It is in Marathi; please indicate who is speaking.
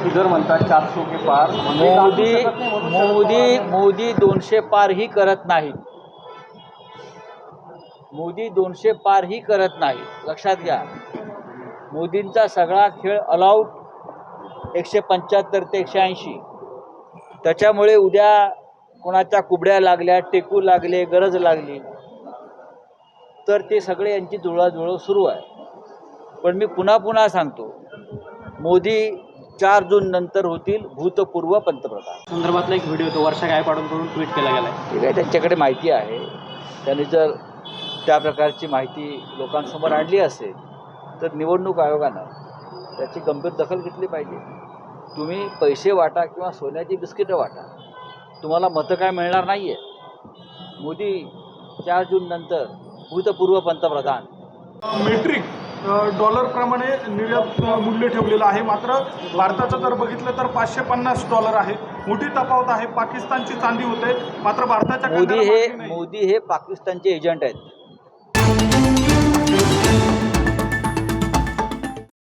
Speaker 1: फिगर म्हणतात 400 के पार.
Speaker 2: मोदी 200 पार ही करत नाही. मोदी 200 पार ही करत नाही, लक्षात घ्या. मोदींचा सगळा खेळ ऑलआउट 175 ते 180. त्याच्यामुळे उद्या कोणाच्या कुबड्या लागल्या, टेकू लागले, गरज लागली तर ते सगळे यांची जुळवाजुळव सुरू आहे. पण मी पुन्हा सांगतो, मोदी 4 जून नंतर होतील भूतपूर्व पंतप्रधान.
Speaker 1: संदर्भातला एक व्हिडिओ तो वर्षा गायकवाडांकडून ट्विट केला गेला आहे.
Speaker 2: ठीक आहे, त्यांच्याकडे माहिती आहे. त्यांनी जर त्या प्रकारची माहिती लोकांसमोर आणली असेल तर निवडणूक आयोगानं त्याची गंभीर दखल घेतली पाहिजे. तुम्ही पैसे वाटा किंवा सोन्याची बिस्किटं वाटा, तुम्हाला मतं काय मिळणार नाही आहे. मोदी 4 जून नंतर भूतपूर्व पंतप्रधान.
Speaker 3: मेट्रिक डॉलरप्रमाणे निर्यात मूल्य ठेवलेलं आहे. मात्र भारताचं जर बघितलं तर $550 आहे. मोठी तफावत आहे. पाकिस्तानची चांदी होते, मात्र भारताच्या
Speaker 2: मोदी हे पाकिस्तानचे एजंट आहेत.